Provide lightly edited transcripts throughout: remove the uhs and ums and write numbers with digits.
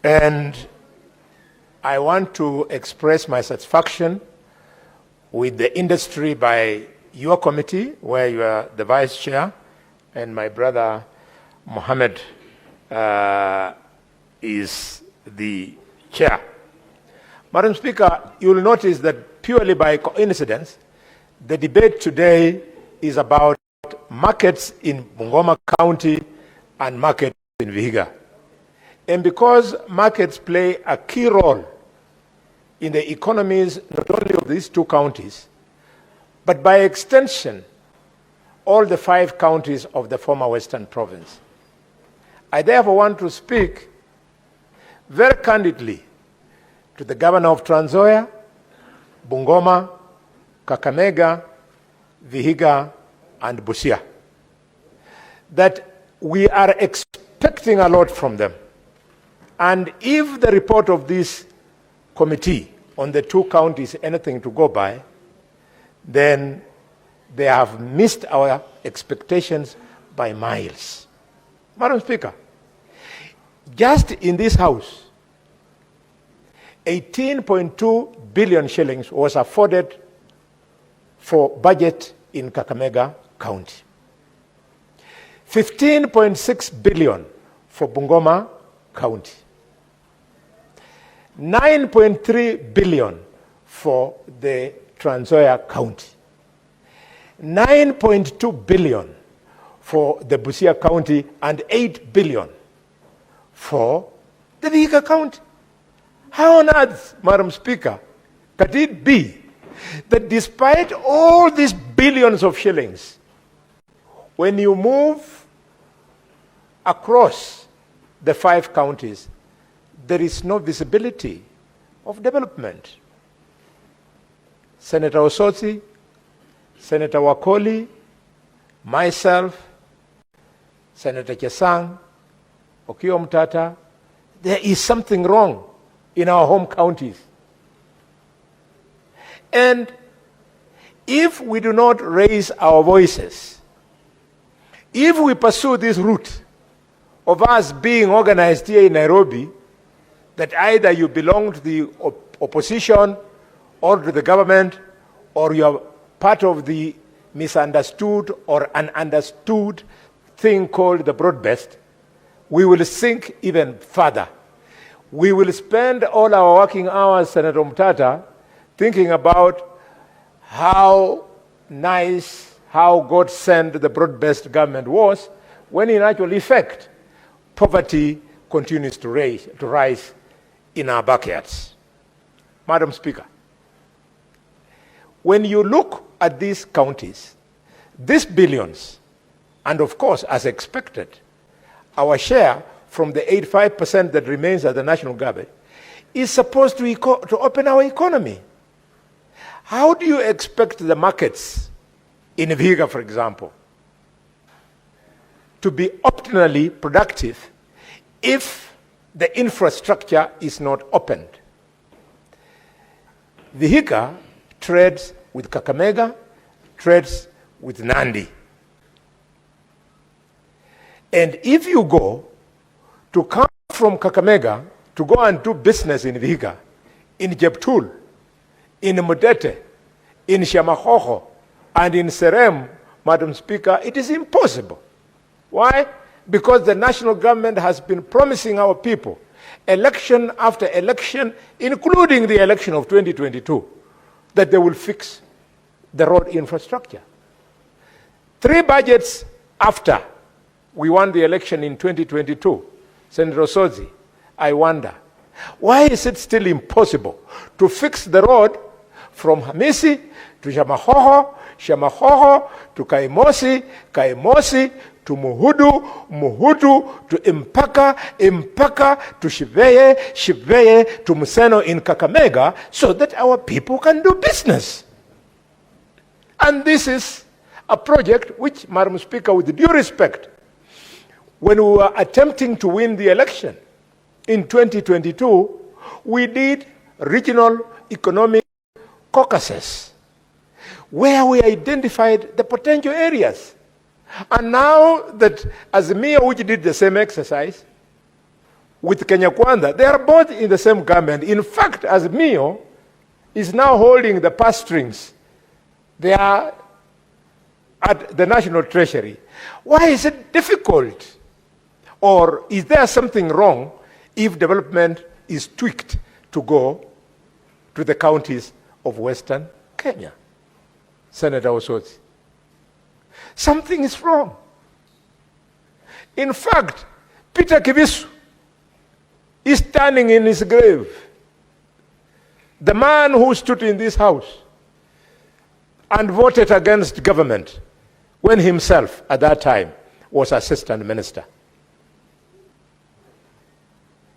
And I want to express my satisfaction with the industry by your committee, where you are the vice chair, and my brother Mohammed is the chair. Madam Speaker, you will notice that purely by coincidence, the debate today is about markets in Bungoma County and markets in Vihiga. And because markets play a key role in the economies not only of these two counties, but by extension, all the 5 counties of the former Western Province, I therefore want to speak very candidly to the Governor of Trans Nzoia, Bungoma, Kakamega, Vihiga, and Busia, that we are expecting a lot from them. And if the report of this committee on the 2 counties is anything to go by, then they have missed our expectations by miles. Madam Speaker, just in this House, 18.2 billion shillings was afforded for budget in Kakamega County. 15.6 billion for Bungoma County. 9.3 billion for the Trans Nzoia County. 9.2 billion for the Busia County, and 8 billion for the Vihiga County. How on earth, Madam Speaker, could it be that despite all these billions of shillings, when you move across the 5 counties, there is no visibility of development? Senator Osotsi, Senator Wakoli, myself, Senator Chesang, Okiya Omtatah, there is something wrong in our home counties. And if we do not raise our voices, if we pursue this route of us being organized here in Nairobi, that either you belong to the opposition or to the government, or you are part of the misunderstood or ununderstood thing called the broad-based, we will sink even further. We will spend all our working hours, Senator Omtatah, thinking about how nice, how God-sent the broad-based government was, when in actual effect, poverty continues to rise in our backyards. Madam Speaker, when you look at these counties, these billions, and of course, as expected, our share from the 85% that remains at the national government is supposed to open our economy. How do you expect the markets in Vihiga, for example, to be optimally productive if the infrastructure is not opened? Vihiga trades with Kakamega, trades with Nandi. And if you go to come from Kakamega to go and do business in Vihiga, in Jeptul, in Mudete, in Shamahoho, and in Serem, Madam Speaker, it is impossible. Why? Because the national government has been promising our people, election after election, including the election of 2022, that they will fix the road infrastructure. 3 budgets after we won the election in 2022, Senator Osotsi, I wonder, why is it still impossible to fix the road from Hamisi to Shamahoho, Shamahoho to Kaimosi, Kaimosi to Muhudu, Muhudu to Impaka, Impaka to Shiveye, Shiveye to Museno in Kakamega, so that our people can do business? And this is a project which, Madam Speaker, with due respect, when we were attempting to win the election in 2022, we did regional economic caucuses where we identified the potential areas. And now that Azimia, which did the same exercise, with Kenya Kwanza, they are both in the same government. In fact, as Mio is now holding the purse strings, they are at the National Treasury. Why is it difficult? Or is there something wrong if development is tweaked to go to the counties of Western Kenya? Senator Osoti, something is wrong. In fact, Peter Kibisu is standing in his grave. The man who stood in this house and voted against government when himself at that time was assistant minister.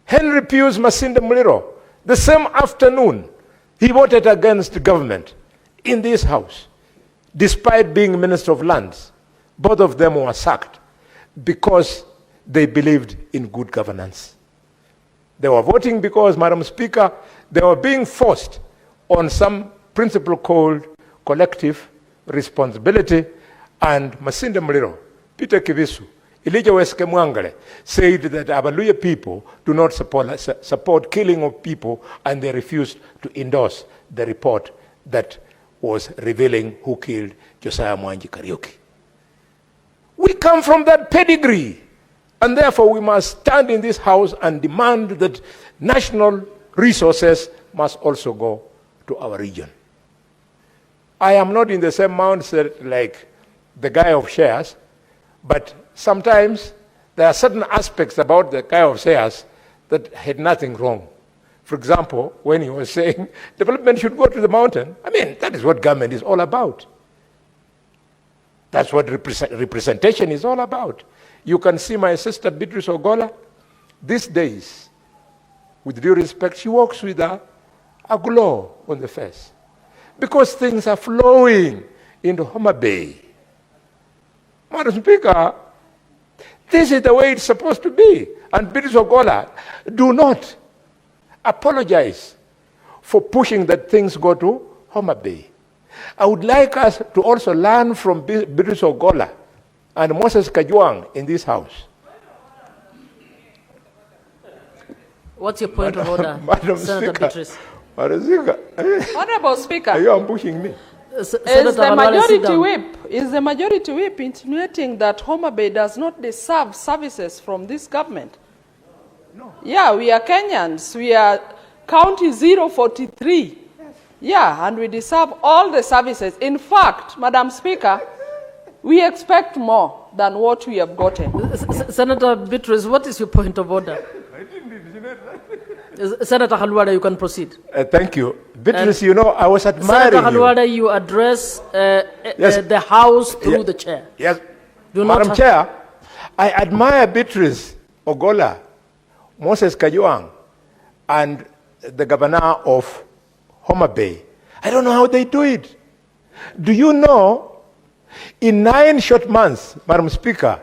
Henry Pius Masinde Muliro, the same afternoon, he voted against government in this house, despite being Minister of Lands. Both of them were sacked because they believed in good governance. They were voting because, Madam Speaker, they were being forced on some principle called collective responsibility, and Masinde Muliro, Peter Kibisu, Elijah Weske Mwangale said that Abaluya people do not support killing of people, and they refused to endorse the report that was revealing who killed Josiah Mwangi Kariuki. We come from that pedigree, and therefore we must stand in this house and demand that national resources must also go to our region. I am not in the same mindset like the guy of shares, but sometimes there are certain aspects about the guy of shares that had nothing wrong. For example, when he was saying development should go to the mountain, I mean, that is what government is all about. That's what representation is all about. You can see my sister Beatrice Ogola these days, with due respect, she walks with a glow on the face because things are flowing into Homa Bay. Madam Speaker, this is the way it's supposed to be. And Beatrice Ogola, do not apologize for pushing that things go to Homa Bay. I would like us to also learn from Beatrice Ogola and Moses Kajwang in this house. What's your point of order, Madam Senator Speaker, Beatrice? Madam Speaker, Honorable Speaker, are you ambushing me? is the majority whip insinuating that Homa Bay does not deserve services from this government? No. Yeah, we are Kenyans. We are county 043. Yes. Yeah, and we deserve all the services. In fact, Madam Speaker, we expect more than what we have gotten. Senator Beatrice, what is your point of order? I didn't insinuate that. Senator Khalwale, you can proceed. Thank you. Beatrice, you know, I was admiring Senator Khalwale, you address yes. The House through the chair. Yes. Do Madam not Chair, I admire Beatrice Ogola, Moses Kajwang, and the governor of Homa Bay. I don't know how they do it. Do you know, in 9 short months, Madam Speaker,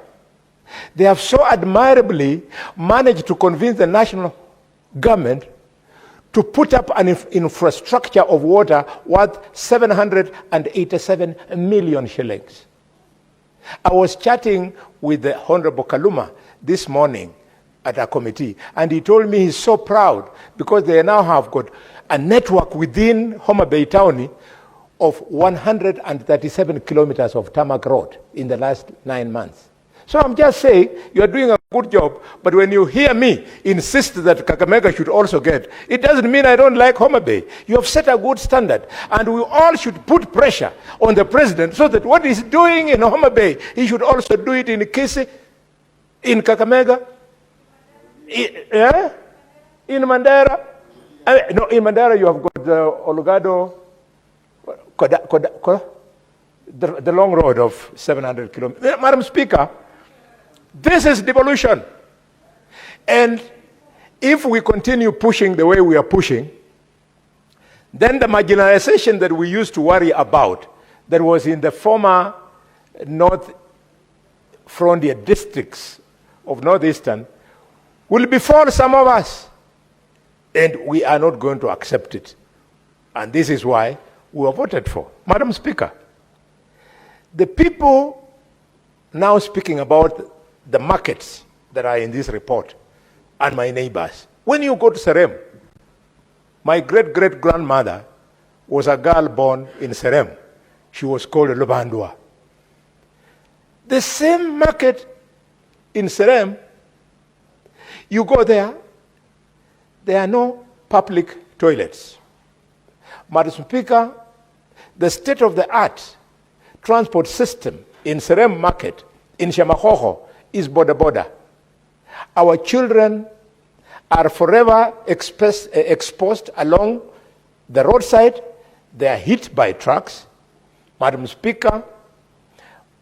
they have so admirably managed to convince the national government to put up an infrastructure of water worth 787 million shillings. I was chatting with the Honorable Kaluma this morning at a committee, and he told me he's so proud because they now have got a network within Homa Bay Town of 137 kilometers of tarmac road in the last 9 months. So I'm just saying, you're doing a good job, but when you hear me insist that Kakamega should also get, it doesn't mean I don't like Homa Bay. You have set a good standard, and we all should put pressure on the president so that what he's doing in Homa Bay, he should also do it in Kisi, in Kakamega, in Mandera. No, in Mandera you have got Olgado, the long road of 700 kilometers. Madam Speaker, this is devolution. And if we continue pushing the way we are pushing, then the marginalization that we used to worry about, that was in the former North Frontier districts of Northeastern, will befall some of us. And we are not going to accept it. And this is why we were voted for. Madam Speaker, the people now speaking about the markets that are in this report, and my neighbors. When you go to Serem, my great-great-grandmother was a girl born in Serem. She was called Lubandua. The same market in Serem, you go there are no public toilets. Madam Speaker, the state-of-the-art transport system in Serem Market, in Shamahoho, is border. Our children are forever exposed along the roadside. They are hit by trucks. Madam Speaker,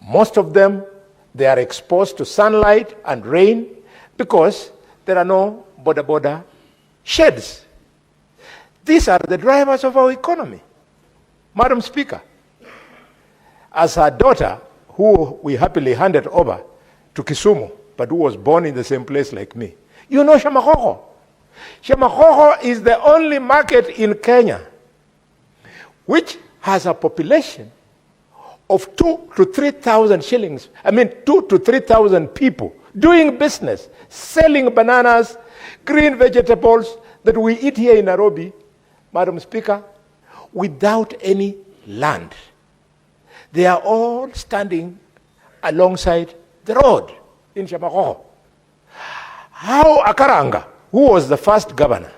most of them, they are exposed to sunlight and rain because there are no border sheds. These are the drivers of our economy. Madam Speaker, as her daughter, who we happily handed over to Kisumu, but who was born in the same place like me, you know Shamahoho. Shamahoho is the only market in Kenya which has a population of 2,000 to 3,000 shillings. 2,000 to 3,000 people doing business, selling bananas, green vegetables that we eat here in Nairobi, Madam Speaker, without any land. They are all standing alongside the road in Shamahoho. How Akaranga, who was the first governor,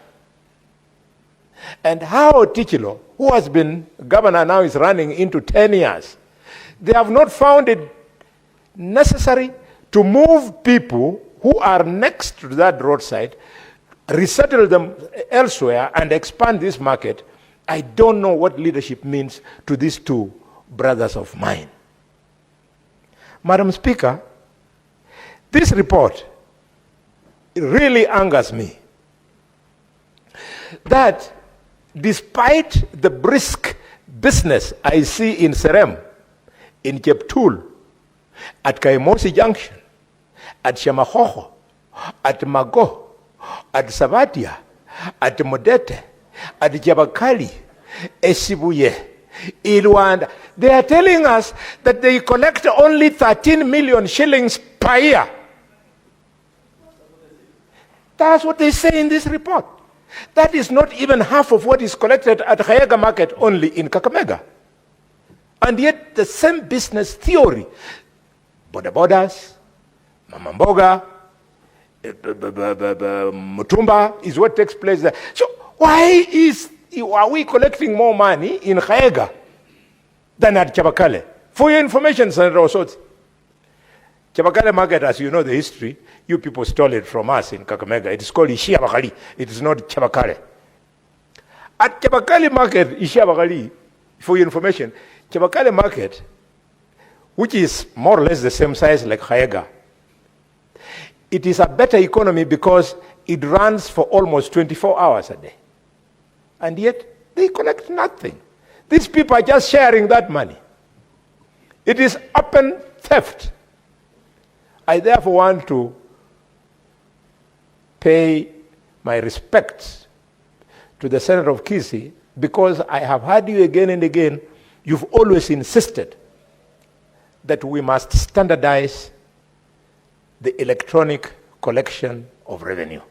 and how Tichilo, who has been governor now, is running into 10 years, they have not found it necessary to move people who are next to that roadside, resettle them elsewhere, and expand this market. I don't know what leadership means to these two brothers of mine. Madam Speaker, this report, it really angers me that despite the brisk business I see in Serem, in Jeptul, at Kaimosi Junction, at Shamahoho, at Mago, at Savatia, at Modete, at Jabakali, Esibuye, Ilwanda, they are telling us that they collect only 13 million shillings per year. That's what they say in this report. That is not even half of what is collected at Khayaga Market only in Kakamega. And yet the same business theory, borders, Mamamboga, Mutumba, is what takes place there. So why are we collecting more money in Khayaga than at Chabakale? For your information, Senator Osot, Chabakale Market, as you know the history, you people stole it from us in Kakamega. It is called Ishiabakali. It is not Chabakale. At Chabakale Market, Ishiabakali, for your information, Chabakale Market, which is more or less the same size like Khayaga, it is a better economy because it runs for almost 24 hours a day. And yet, they collect nothing. These people are just sharing that money. It is open theft. I therefore want to pay my respects to the Senator of Kisii, because I have heard you again and again, you've always insisted that we must standardize the electronic collection of revenue.